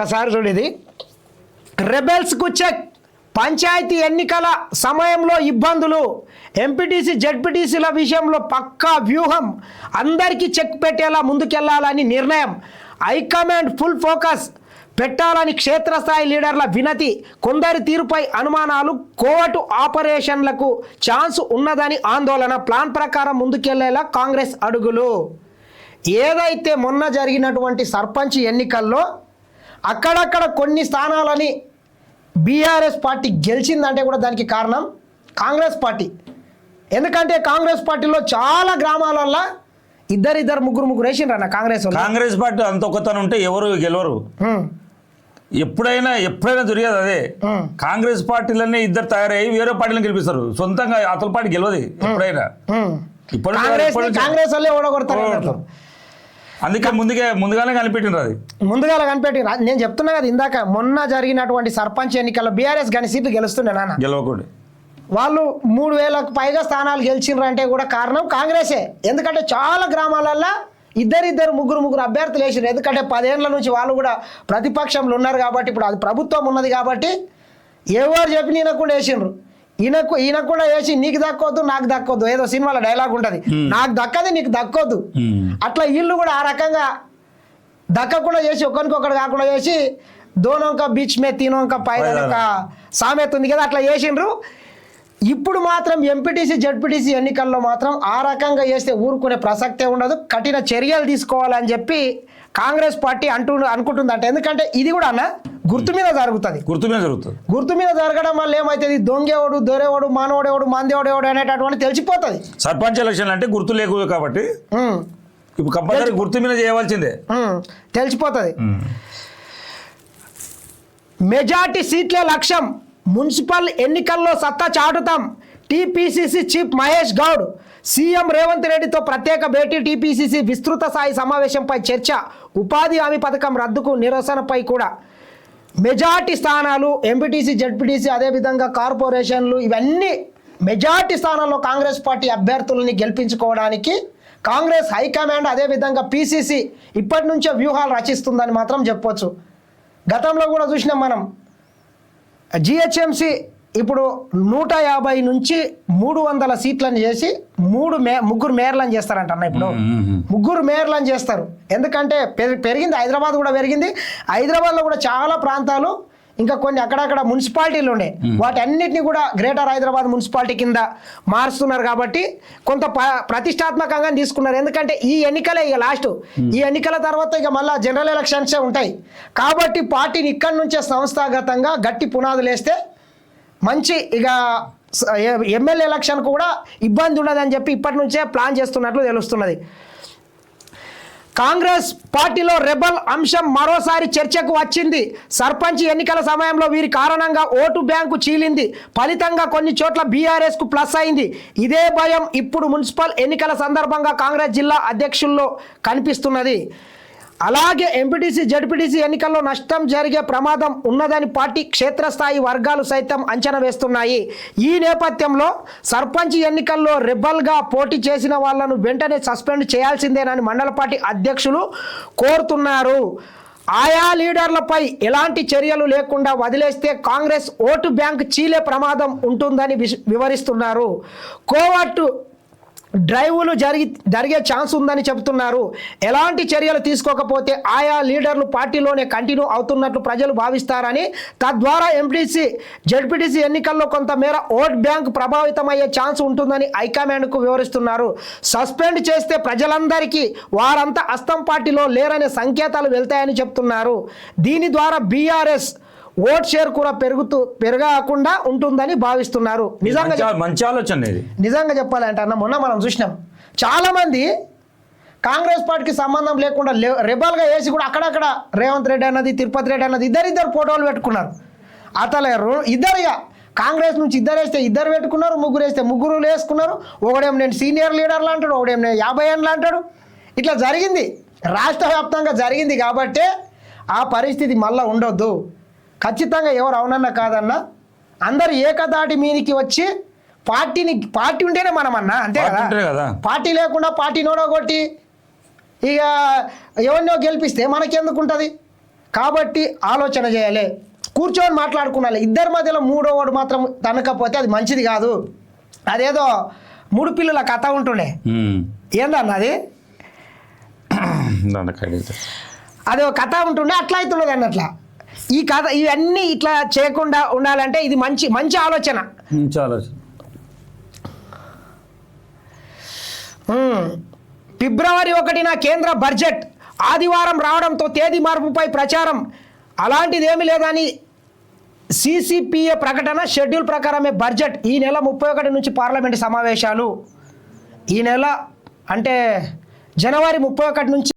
ఒకసారి చూడేది రెబెల్స్కు చెక్ పంచాయతీ ఎన్నికల సమయంలో ఇబ్బందులు ఎంపీటీసీ జెడ్పీటీసీల విషయంలో పక్కా వ్యూహం అందరికీ చెక్ పెట్టేలా ముందుకెళ్లాలని నిర్ణయం హైకమాండ్ ఫుల్ ఫోకస్ పెట్టాలని క్షేత్రస్థాయి లీడర్ల వినతి కొందరి తీరుపై అనుమానాలు కోవటు ఆపరేషన్లకు ఛాన్స్ ఉన్నదని ఆందోళన ప్లాన్ ప్రకారం ముందుకెళ్లేలా కాంగ్రెస్ అడుగులు. ఏదైతే మొన్న జరిగినటువంటి సర్పంచ్ ఎన్నికల్లో అక్కడక్కడ కొన్ని స్థానాలని బీఆర్ఎస్ పార్టీ గెలిచిందంటే కూడా దానికి కారణం కాంగ్రెస్ పార్టీ. ఎందుకంటే కాంగ్రెస్ పార్టీలో చాలా గ్రామాలల్లో ఇద్దరు ముగ్గురు వేసిండ్రు అన్న కాంగ్రెస్ పార్టీ అంత ఒక్కతను ఉంటే ఎవరు గెలవరు. ఎప్పుడైనా జరిగేది అదే. కాంగ్రెస్ పార్టీలన్నీ ఇద్దరు తయారయ్యి వేరే పార్టీలను గెలిపిస్తారు, సొంతంగా అతల పార్టీ గెలవదు ఎప్పుడైనా. కాంగ్రెస్ వాళ్ళే ఓడగొడతారు. అందుకే ముందుగానే కనిపెట్టినారు. నేను చెప్తున్నా కదా ఇందాక మొన్న జరిగినటువంటి సర్పంచ్ ఎన్నికల్లో బీఆర్ఎస్ కానీ సీట్లు గెలుస్తుండే నాన్న గెలవకూడదు. వాళ్ళు 3000కు పైగా స్థానాలు గెలిచిండ్రు అంటే కూడా కారణం కాంగ్రెసే. ఎందుకంటే చాలా గ్రామాలల్లో ఇద్దరు ముగ్గురు అభ్యర్థులు వేసారు. ఎందుకంటే 10 ఏళ్ల నుంచి వాళ్ళు కూడా ప్రతిపక్షంలో ఉన్నారు కాబట్టి, ఇప్పుడు అది ప్రభుత్వం ఉన్నది కాబట్టి ఎవరు చెప్పి ఈయనకుండా వేసిండ్రు. ఈయనకు కూడా వేసి నీకు దక్కొద్దు నాకు దక్కొద్దు, ఏదో సినిమాలో డైలాగ్ ఉంటుంది, నాకు దక్కది నీకు దక్కొద్దు. అట్లా వీళ్ళు కూడా ఆ రకంగా దక్కకుండా చేసి ఒకరికొకరు కాకుండా చేసి దోనొంక బీచ్ మే తీనొంక పైన ఒక సామెత ఉంది కదా, అట్లా చేసిండ్రు. ఇప్పుడు మాత్రం ఎంపీటీసీ జెడ్పీటీసీ ఎన్నికల్లో మాత్రం ఆ రకంగా చేస్తే ఊరుకునే ప్రసక్తే ఉండదు. కఠిన చర్యలు తీసుకోవాలని చెప్పి కాంగ్రెస్ పార్టీ అనుకుంటుందంట. ఎందుకంటే ఇది కూడా అన్న గుర్తు మీద జరుగుతుంది. గుర్తు మీద జరగడం వల్ల ఏమవుతుంది, దొంగేవాడు దొరేవాడు మానవుడేవాడు మందేవాడేవాడు అనేటటువంటి తెలిసిపోతుంది. సర్పంచ్ ఎలక్షన్ అంటే గుర్తు లేకూడదు కాబట్టి ఇప్పుడు కంపల్సరీ గుర్తు మీద చేయవలసిందే, తెలిసిపోతుంది. మెజార్టీ సీట్లే లక్ష్యం, మున్సిపల్ ఎన్నికల్లో సత్తా చాటుతాం. TPCC chief Mahesh Goud CM Revanth రెడ్డితో ప్రత్యేక భేటీ. టీపీసీసీ విస్తృత స్థాయి సమావేశంపై చర్చ. ఉపాధి హామీ పథకం రద్దుకు నిరసనపై కూడా. మెజార్టీ స్థానాలు ఎంపీటీసీ జెడ్పీటీసీ అదేవిధంగా కార్పొరేషన్లు ఇవన్నీ మెజార్టీ స్థానాల్లో కాంగ్రెస్ పార్టీ అభ్యర్థులని గెలిపించుకోవడానికి కాంగ్రెస్ హైకమాండ్ అదేవిధంగా పీసీసీ ఇప్పటి నుంచే వ్యూహాలు రచిస్తుందని మాత్రం చెప్పొచ్చు. గతంలో కూడా చూసినాం మనం, జిహెచ్ఎంసీ ఇప్పుడు 150 నుంచి 300 సీట్లను చేసి ముగ్గురు మేయర్లను చేస్తారంట అన్న. ఇప్పుడు ముగ్గురు మేయర్లను చేస్తారు. ఎందుకంటే పెరిగింది, హైదరాబాద్ కూడా పెరిగింది. హైదరాబాద్లో కూడా చాలా ప్రాంతాలు ఇంకా కొన్ని అక్కడక్కడ మున్సిపాలిటీలు ఉండే వాటన్నిటిని కూడా గ్రేటర్ హైదరాబాద్ మున్సిపాలిటీ కింద మారుస్తున్నారు. కాబట్టి కొంత ప్రతిష్టాత్మకంగా తీసుకున్నారు. ఎందుకంటే ఈ ఎన్నికలే ఇక లాస్ట్, ఈ ఎన్నికల తర్వాత ఇక మళ్ళీ జనరల్ ఎలక్షన్సే ఉంటాయి. కాబట్టి పార్టీని ఇక్కడి నుంచే సంస్థాగతంగా గట్టి పునాదులు వేస్తే మంచి ఇక ఎమ్మెల్యే ఎలక్షన్ కూడా ఇబ్బంది ఉండదని చెప్పి ఇప్పటి నుంచే ప్లాన్ చేస్తున్నట్లు తెలుస్తున్నది. కాంగ్రెస్ పార్టీలో రెబల్ అంశం మరోసారి చర్చకు వచ్చింది. సర్పంచ్ ఎన్నికల సమయంలో వీరి కారణంగా ఓటు బ్యాంకు చీలింది. ఫలితంగా కొన్ని చోట్ల బీఆర్ఎస్కు ప్లస్ అయింది. ఇదే భయం ఇప్పుడు మున్సిపల్ ఎన్నికల సందర్భంగా కాంగ్రెస్ జిల్లా అధ్యక్షుల్లో కనిపిస్తున్నది. అలాగే ఎంపీటీసీ జెడ్పీటీసీ ఎన్నికల్లో నష్టం జరిగే ప్రమాదం ఉన్నదని పార్టీ క్షేత్రస్థాయి వర్గాలు సైతం అంచనా వేస్తున్నాయి. ఈ నేపథ్యంలో సర్పంచ్ ఎన్నికల్లో రెబల్గా పోటీ చేసిన వాళ్లను వెంటనే సస్పెండ్ చేయాల్సిందేనని మండల పార్టీ అధ్యక్షులు కోరుతున్నారు. ఆయా లీడర్లపై ఎలాంటి చర్యలు లేకుండా వదిలేస్తే కాంగ్రెస్ ఓటు బ్యాంక్ చీలే ప్రమాదం ఉంటుందని వివరిస్తున్నారు. కోవట్టు డ్రైవులు జరిగే ఛాన్స్ ఉందని చెబుతున్నారు. ఎలాంటి చర్యలు తీసుకోకపోతే ఆయా లీడర్లు పార్టీలోనే కంటిన్యూ అవుతున్నట్లు ప్రజలు భావిస్తారని, తద్వారా ఎంపీటీసీ జెడ్పీటీసీ ఎన్నికల్లో కొంతమేర ఓట్ బ్యాంక్ ప్రభావితమయ్యే ఛాన్స్ ఉంటుందని హైకమాండ్కు వివరిస్తున్నారు. సస్పెండ్ చేస్తే ప్రజలందరికీ వారంతా అస్తం పార్టీలో లేరనే సంకేతాలు వెళ్తాయని చెప్తున్నారు. దీని ద్వారా బీఆర్ఎస్ ఓట్ షేర్ కూడా పెరగకుండా ఉంటుందని భావిస్తున్నారు. మంచి ఆలోచన. నిజంగా చెప్పాలంటే అన్న, మొన్న మనం చూసినాం చాలా మంది కాంగ్రెస్ పార్టీకి సంబంధం లేకుండా రెబల్గా వేసి కూడా అక్కడక్కడ రేవంత్ రెడ్డి అన్నది తిరుపతి రెడ్డి అన్నది ఇద్దరు ఫోటోలు పెట్టుకున్నారు. అతలేరు ఇద్దరుగా కాంగ్రెస్ నుంచి ఇద్దరు వేస్తే ఇద్దరు పెట్టుకున్నారు, ముగ్గురు వేస్తే ముగ్గురు వేసుకున్నారు. ఒకడేం నేను సీనియర్ లీడర్లు అంటాడు, ఒకడేం నేను 50 ఏళ్ళు అంటాడు. ఇట్లా జరిగింది, రాష్ట్ర వ్యాప్తంగా జరిగింది. కాబట్టి ఆ పరిస్థితి మళ్ళీ ఉండొద్దు. ఖచ్చితంగా ఎవరు అవునన్నా కాదన్నా అందరు ఏకదాటి మీదికి వచ్చి పార్టీ ఉంటేనే మనమన్నా, అంతే కదా. పార్టీ లేకుండా పార్టీ నోడగొట్టి ఇక ఎవరినో గెలిపిస్తే మనకెందుకు ఉంటుంది. కాబట్టి ఆలోచన చేయాలి, కూర్చొని మాట్లాడుకున్నాలి. ఇద్దరి మధ్యలో మూడో వాడు మాత్రం తనకపోతే అది మంచిది కాదు. అదేదో 3 పిల్లల కథ ఉంటుండే, ఏందన్న అది, అదే కథ ఉంటుండే, అట్లా అవుతుండదు అన్నట్ల. ఈ కథ ఇవన్నీ ఇట్లా చేయకుండా ఉండాలంటే ఇది మంచి మంచి ఆలోచన. ఫిబ్రవరి 1న కేంద్ర బడ్జెట్ ఆదివారం రావడంతో తేదీ మార్పుపై ప్రచారం. అలాంటిదేమీ లేదని సిసిపిఏ ప్రకటన. షెడ్యూల్ ప్రకారమే బడ్జెట్. ఈ నెల 31 నుంచి పార్లమెంటు సమావేశాలు. ఈ నెల అంటే జనవరి 31 నుంచి